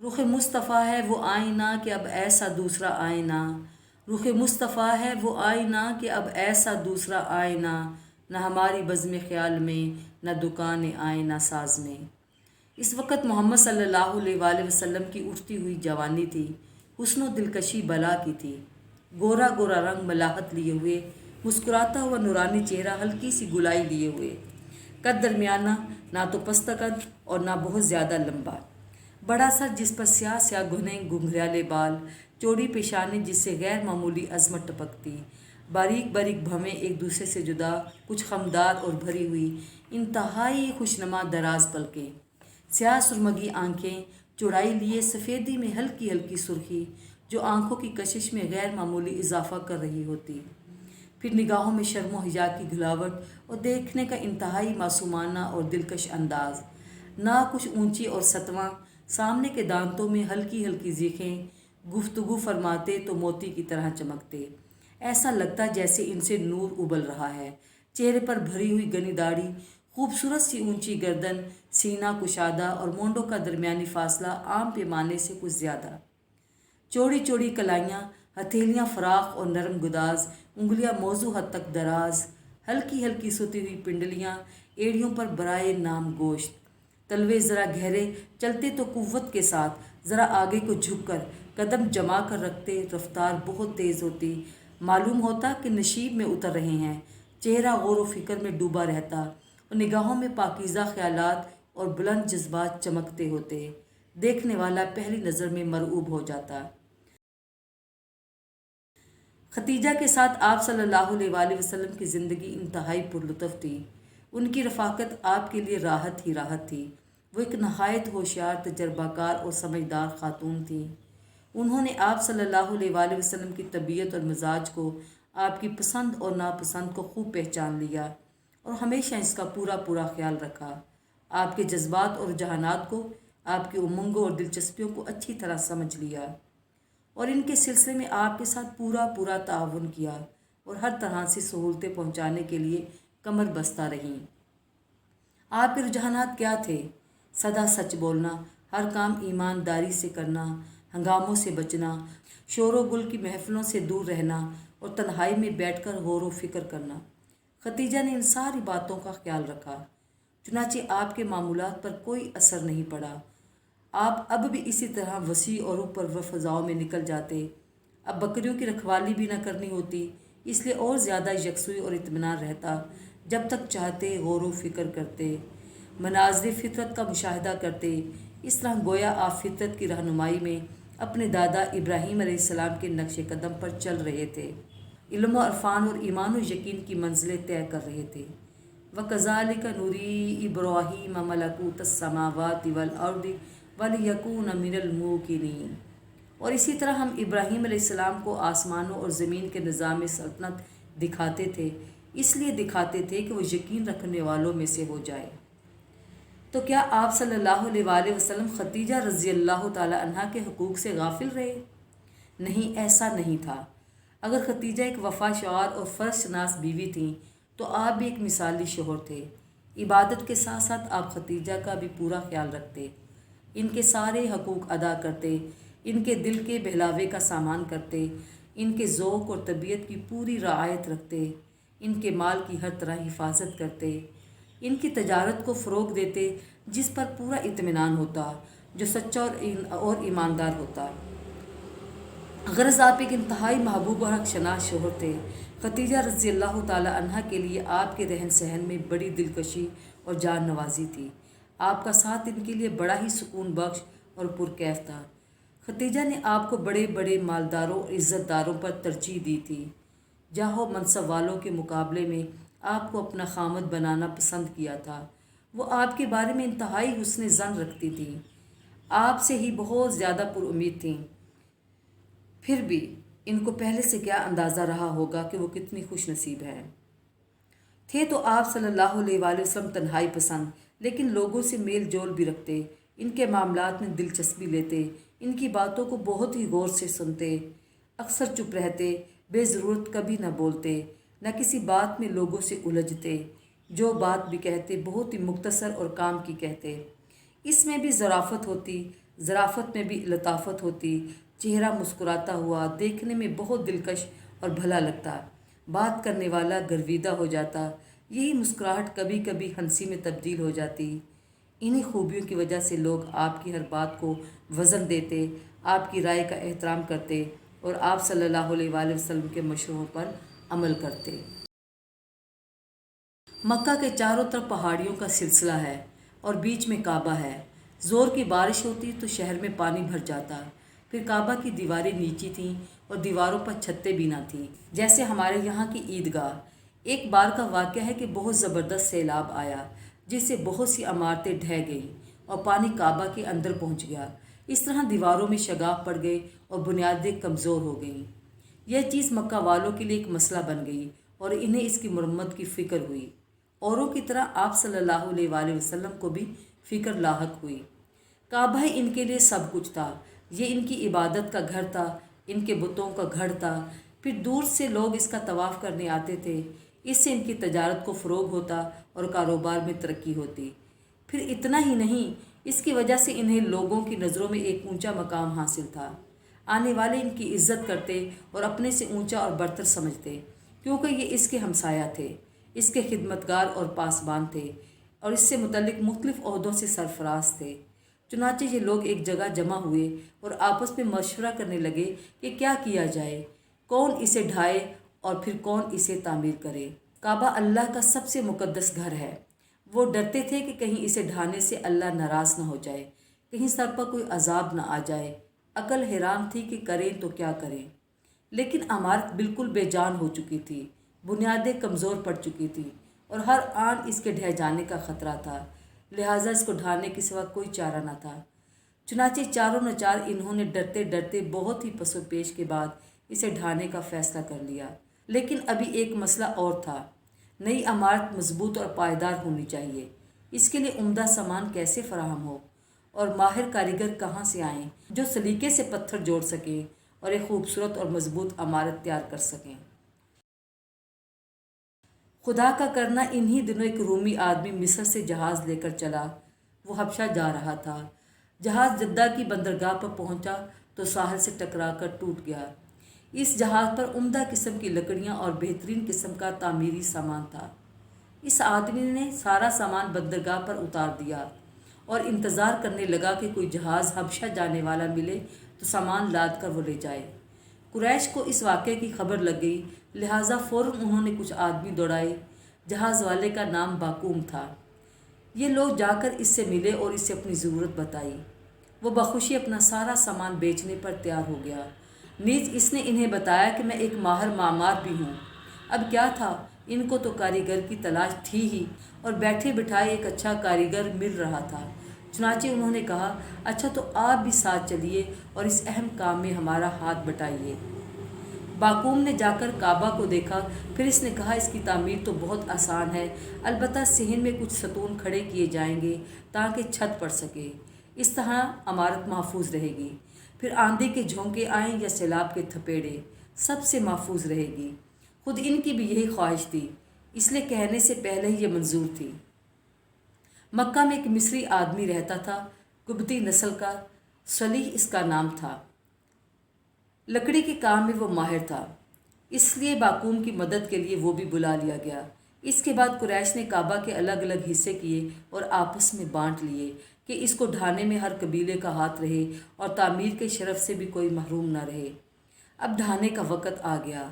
رخ مصطفیٰ ہے وہ آئینہ کہ اب ایسا دوسرا آئینہ، رخ مصطفیٰ ہے وہ آئینہ کہ اب ایسا دوسرا آئینہ، نہ ہماری بزم خیال میں نہ دکان آئینہ ساز میں۔ اس وقت محمد صلی اللہ علیہ وآلہ وسلم کی اٹھتی ہوئی جوانی تھی، حسن و دلکشی بلا کی تھی۔ گورا گورا رنگ ملاحت لیے ہوئے، مسکراتا ہوا نورانی چہرہ ہلکی سی گلائی لیے ہوئے، قد درمیانہ، نہ تو پست قد اور نہ بہت زیادہ لمبا، بڑا سر جس پر سیاہ سیاہ گھنے گھنگریالے بال، چوڑی پیشانی جس سے غیر معمولی عظمت ٹپکتی، باریک باریک بھویں ایک دوسرے سے جدا، کچھ خمدار اور بھری ہوئی، انتہائی خوشنما دراز پلکیں، سیاہ سرمگی آنکھیں، چوڑائی لیے سفیدی میں ہلکی ہلکی سرخی جو آنکھوں کی کشش میں غیر معمولی اضافہ کر رہی ہوتی، پھر نگاہوں میں شرم و حیا کی گھلاوٹ اور دیکھنے کا انتہائی معصومانہ اور دلکش انداز، نہ کچھ اونچی اور ستواں، سامنے کے دانتوں میں ہلکی ہلکی زیخیں، گفتگو فرماتے تو موتی کی طرح چمکتے، ایسا لگتا جیسے ان سے نور ابل رہا ہے، چہرے پر بھری ہوئی گھنی داڑھی، خوبصورت سی اونچی گردن، سینہ کشادہ اور مونڈوں کا درمیانی فاصلہ عام پیمانے سے کچھ زیادہ، چوڑی چوڑی کلائیاں، ہتھیلیاں فراخ اور نرم گداز، انگلیاں موزوں حد تک دراز، ہلکی ہلکی سوتی ہوئی پنڈلیاں، ایڑیوں پر برائے نام گوشت، تلوے ذرا گہرے، چلتے تو قوت کے ساتھ، ذرا آگے کو جھک کر قدم جما کر رکھتے، رفتار بہت تیز ہوتی، معلوم ہوتا کہ نشیب میں اتر رہے ہیں، چہرہ غور و فکر میں ڈوبا رہتا اور نگاہوں میں پاکیزہ خیالات اور بلند جذبات چمکتے ہوتے، دیکھنے والا پہلی نظر میں مرعوب ہو جاتا۔ ختیجہ کے ساتھ آپ صلی اللہ علیہ وآلہ وسلم کی زندگی انتہائی پرلطف تھی، ان کی رفاقت آپ کے لیے راحت ہی راحت تھی، وہ ایک نہایت ہوشیار، تجربہ کار اور سمجھدار خاتون تھیں، انہوں نے آپ صلی اللہ علیہ وآلہ وسلم کی طبیعت اور مزاج کو، آپ کی پسند اور ناپسند کو خوب پہچان لیا اور ہمیشہ اس کا پورا پورا خیال رکھا، آپ کے جذبات اور رجحانات کو، آپ کی امنگوں اور دلچسپیوں کو اچھی طرح سمجھ لیا اور ان کے سلسلے میں آپ کے ساتھ پورا پورا تعاون کیا اور ہر طرح سے سہولتیں پہنچانے کے لیے کمر بستہ رہیں۔ آپ کے رجحانات کیا تھے؟ سدا سچ بولنا، ہر کام ایمانداری سے کرنا، ہنگاموں سے بچنا، شور و گل کی محفلوں سے دور رہنا اور تنہائی میں بیٹھ کر غور و فکر کرنا۔ ختیجہ نے ان ساری باتوں کا خیال رکھا، چنانچہ آپ کے معمولات پر کوئی اثر نہیں پڑا، آپ اب بھی اسی طرح وسیع اور اوپر فضاؤں میں نکل جاتے، اب بکریوں کی رکھوالی بھی نہ کرنی ہوتی، اس لیے اور زیادہ یکسوئی اور اطمینان رہتا، جب تک چاہتے غور و فکر کرتے، مناظر فطرت کا مشاہدہ کرتے، اس طرح گویا آپ فطرت کی رہنمائی میں اپنے دادا ابراہیم علیہ السلام کے نقش قدم پر چل رہے تھے، علم و عرفان اور ایمان و یقین کی منزلیں طے کر رہے تھے۔ وَكَذَلِكَ نُرِي إِبْرَاهِيمَ مَلَكُوتَ السَّمَاوَاتِ وَالْأَرْضِ وَلِيَكُونَ مِنَ الْمُوقِنِينَ، اور اسی طرح ہم ابراہیم علیہ السلام کو آسمانوں اور زمین کے نظام سلطنت دکھاتے تھے، اس لیے دکھاتے تھے کہ وہ یقین رکھنے والوں میں سے ہو جائے۔ تو کیا آپ صلی اللہ علیہ وآلہ وسلم ختیجہ رضی اللہ تعالی عنہا کے حقوق سے غافل رہے؟ نہیں، ایسا نہیں تھا۔ اگر ختیجہ ایک وفا شعار اور فرض شناس بیوی تھیں تو آپ بھی ایک مثالی شوہر تھے، عبادت کے ساتھ ساتھ آپ ختیجہ کا بھی پورا خیال رکھتے، ان کے سارے حقوق ادا کرتے، ان کے دل کے بہلاوے کا سامان کرتے، ان کے ذوق اور طبیعت کی پوری رعایت رکھتے، ان کے مال کی ہر طرح حفاظت کرتے، ان کی تجارت کو فروغ دیتے جس پر پورا اطمینان ہوتا، جو سچا اور ایماندار ہوتا۔ غرض آپ ایک انتہائی محبوب اور حق شناس شوہر تھے۔ ختیجہ رضی اللہ تعالی عنہا کے لیے آپ کے رہن سہن میں بڑی دلکشی اور جان نوازی تھی، آپ کا ساتھ ان کے لیے بڑا ہی سکون بخش اور پرکیف تھا۔ ختیجہ نے آپ کو بڑے بڑے مالداروں اور عزت داروں پر ترجیح دی تھی، جاہ و منصب والوں کے مقابلے میں آپ کو اپنا خامد بنانا پسند کیا تھا، وہ آپ کے بارے میں انتہائی حسن ظن رکھتی تھیں، آپ سے ہی بہت زیادہ پر امید تھیں، پھر بھی ان کو پہلے سے کیا اندازہ رہا ہوگا کہ وہ کتنی خوش نصیب ہیں۔ تھے تو آپ صلی اللہ علیہ وآلہ وسلم تنہائی پسند، لیکن لوگوں سے میل جول بھی رکھتے، ان کے معاملات میں دلچسپی لیتے، ان کی باتوں کو بہت ہی غور سے سنتے، اکثر چپ رہتے، بے ضرورت کبھی نہ بولتے، نہ کسی بات میں لوگوں سے الجھتے، جو بات بھی کہتے بہت ہی مختصر اور کام کی کہتے، اس میں بھی ظرافت ہوتی، ظرافت میں بھی لطافت ہوتی، چہرہ مسکراتا ہوا دیکھنے میں بہت دلکش اور بھلا لگتا، بات کرنے والا گرویدہ ہو جاتا، یہی مسکراہٹ کبھی کبھی ہنسی میں تبدیل ہو جاتی۔ انہی خوبیوں کی وجہ سے لوگ آپ کی ہر بات کو وزن دیتے، آپ کی رائے کا احترام کرتے اور آپ صلی اللہ علیہ وآلہ وسلم کے مشوروں پر عمل کرتے۔ مکہ کے چاروں طرف پہاڑیوں کا سلسلہ ہے اور بیچ میں کعبہ ہے۔ زور کی بارش ہوتی تو شہر میں پانی بھر جاتا، پھر کعبہ کی دیواریں نیچی تھیں اور دیواروں پر چھتیں بھی نہ تھیں، جیسے ہمارے یہاں کی عیدگاہ۔ ایک بار کا واقعہ ہے کہ بہت زبردست سیلاب آیا جس سے بہت سی عمارتیں ڈھہ گئیں اور پانی کعبہ کے اندر پہنچ گیا۔ اس طرح دیواروں میں شگاف پڑ گئے اور بنیادیں کمزور ہو گئیں۔ یہ چیز مکہ والوں کے لیے ایک مسئلہ بن گئی اور انہیں اس کی مرمت کی فکر ہوئی۔ اوروں کی طرح آپ صلی اللہ علیہ وآلہ وسلم کو بھی فکر لاحق ہوئی۔ کعبہ ان کے لیے سب کچھ تھا، یہ ان کی عبادت کا گھر تھا، ان کے بتوں کا گھر تھا، پھر دور سے لوگ اس کا طواف کرنے آتے تھے، اس سے ان کی تجارت کو فروغ ہوتا اور کاروبار میں ترقی ہوتی۔ پھر اتنا ہی نہیں، اس کی وجہ سے انہیں لوگوں کی نظروں میں ایک اونچا مقام حاصل تھا، آنے والے ان کی عزت کرتے اور اپنے سے اونچا اور برتر سمجھتے، کیونکہ یہ اس کے ہمسایہ تھے، اس کے خدمتگار اور پاسبان تھے اور اس سے متعلق مختلف عہدوں سے سرفراز تھے۔ چنانچہ یہ لوگ ایک جگہ جمع ہوئے اور آپس میں مشورہ کرنے لگے کہ کیا کیا جائے، کون اسے ڈھائے اور پھر کون اسے تعمیر کرے۔ کعبہ اللہ کا سب سے مقدس گھر ہے۔ وہ ڈرتے تھے کہ کہیں اسے ڈھانے سے اللہ ناراض نہ ہو جائے، کہیں سر پر کوئی عذاب نہ آ جائے۔ عقل حیران تھی کہ کریں تو کیا کریں، لیکن عمارت بالکل بے جان ہو چکی تھی، بنیادیں کمزور پڑ چکی تھیں اور ہر آن اس کے ڈھہ جانے کا خطرہ تھا، لہٰذا اس کو ڈھانے کے سوا کوئی چارہ نہ تھا۔ چنانچہ چاروں نچار انہوں نے ڈرتے ڈرتے بہت ہی پس و پیش کے بعد اسے ڈھانے کا فیصلہ کر لیا۔ لیکن ابھی ایک مسئلہ اور تھا، نئی عمارت مضبوط اور پائیدار ہونی چاہیے۔ اس کے لیے عمدہ سامان کیسے فراہم ہو اور ماہر کاریگر کہاں سے آئیں جو سلیقے سے پتھر جوڑ سکیں اور ایک خوبصورت اور مضبوط عمارت تیار کر سکیں۔ خدا کا کرنا انہی دنوں ایک رومی آدمی مصر سے جہاز لے کر چلا۔ وہ حبشہ جا رہا تھا۔ جہاز جدہ کی بندرگاہ پر پہنچا تو ساحل سے ٹکرا کر ٹوٹ گیا۔ اس جہاز پر عمدہ قسم کی لکڑیاں اور بہترین قسم کا تعمیری سامان تھا۔ اس آدمی نے سارا سامان بندرگاہ پر اتار دیا اور انتظار کرنے لگا کہ کوئی جہاز حبشہ جانے والا ملے تو سامان لاد کر وہ لے جائے۔ قریش کو اس واقعے کی خبر لگ گئی، لہٰذا فوراً انہوں نے کچھ آدمی دوڑائے۔ جہاز والے کا نام باقوم تھا۔ یہ لوگ جا کر اس سے ملے اور اسے اپنی ضرورت بتائی۔ وہ بخوشی اپنا سارا سامان بیچنے پر تیار ہو گیا۔ نیز اس نے انہیں بتایا کہ میں ایک ماہر معمار بھی ہوں۔ اب کیا تھا، ان کو تو کاریگر کی تلاش تھی ہی اور بیٹھے بٹھائے ایک اچھا کاریگر مل رہا تھا۔ چنانچہ انہوں نے کہا، اچھا تو آپ بھی ساتھ چلیے اور اس اہم کام میں ہمارا ہاتھ بٹائیے۔ باقوم نے جا کر کعبہ کو دیکھا، پھر اس نے کہا اس کی تعمیر تو بہت آسان ہے، البتہ صحن میں کچھ ستون کھڑے کیے جائیں گے تاکہ چھت پڑ سکے، اس طرح عمارت محفوظ رہے گی۔ پھر آندھی کے جھونکے آئیں یا سیلاب کے تھپیڑے، سب سے محفوظ رہے گی۔ خود ان کی بھی یہی خواہش تھی، اس لیے کہنے سے پہلے ہی یہ منظور تھی۔ مکہ میں ایک مصری آدمی رہتا تھا، قبطی نسل کا، صلیح اس کا نام تھا۔ لکڑی کے کام میں وہ ماہر تھا، اس لیے باقوم کی مدد کے لیے وہ بھی بلا لیا گیا۔ اس کے بعد قریش نے کعبہ کے الگ الگ حصے کیے اور آپس میں بانٹ لیے کہ اس کو ڈھانے میں ہر قبیلے کا ہاتھ رہے اور تعمیر کے شرف سے بھی کوئی محروم نہ رہے۔ اب ڈھانے کا وقت آ گیا۔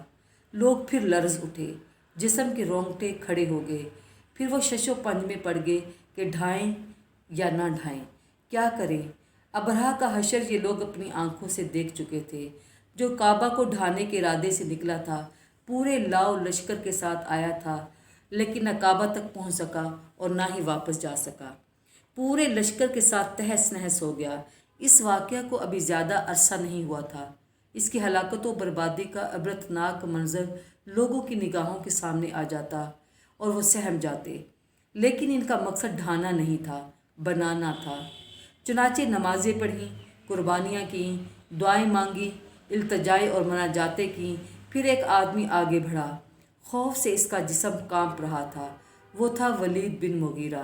لوگ پھر لرز اٹھے، جسم کے رونگٹے کھڑے ہو گئے، پھر وہ شش و پنج میں پڑ گئے کہ ڈھائیں یا نہ ڈھائیں، کیا کریں۔ ابرہہ کا حشر یہ لوگ اپنی آنکھوں سے دیکھ چکے تھے، جو کعبہ کو ڈھانے کے ارادے سے نکلا تھا، پورے لاؤ لشکر کے ساتھ آیا تھا، لیکن نہ کعبہ تک پہنچ سکا اور نہ ہی واپس جا سکا، پورے لشکر کے ساتھ تہس نہس ہو گیا۔ اس واقعہ کو ابھی زیادہ عرصہ نہیں ہوا تھا، اس کی ہلاکت و بربادی کا عبرتناک منظر لوگوں کی نگاہوں کے سامنے آ جاتا اور وہ سہم جاتے، لیکن ان کا مقصد ڈھانا نہیں تھا، بنانا تھا۔ چنانچہ نمازیں پڑھیں، قربانیاں کیں، دعائیں مانگی، التجائیں اور مناجاتیں کیں۔ پھر ایک آدمی آگے بڑھا، خوف سے اس کا جسم کانپ رہا تھا، وہ تھا ولید بن مغیرہ۔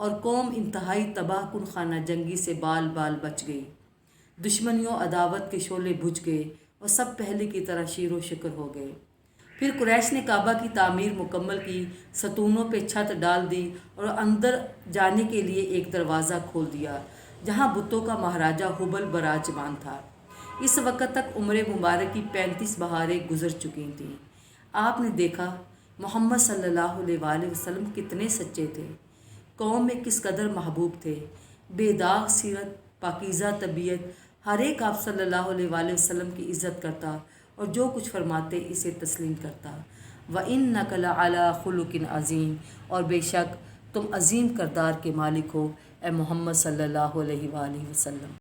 اور قوم انتہائی تباہ کن خانہ جنگی سے بال بال بچ گئی۔ دشمنیوں عداوت کے شعلے بجھ گئے اور سب پہلے کی طرح شیر و شکر ہو گئے۔ پھر قریش نے کعبہ کی تعمیر مکمل کی، ستونوں پہ چھت ڈال دی اور اندر جانے کے لیے ایک دروازہ کھول دیا جہاں بتوں کا مہاراجہ ہبل براجمان تھا۔ اس وقت تک عمر مبارک کی 35 بہاریں گزر چکی تھیں۔ آپ نے دیکھا محمد صلی اللہ علیہ وآلہ وسلم کتنے سچے تھے، قوم میں کس قدر محبوب تھے، بے داغ سیرت، پاکیزہ طبیعت، ہر ایک آپ صلی اللہ علیہ وآلہ وسلم کی عزت کرتا اور جو کچھ فرماتے اسے تسلیم کرتا۔ وَإِنَّكَ لَعَلَىٰ خُلُقٍ عَظِيمٍ، اور بے شک تم عظیم کردار کے مالک ہو اے محمد صلی اللہ علیہ وآلہ وسلم۔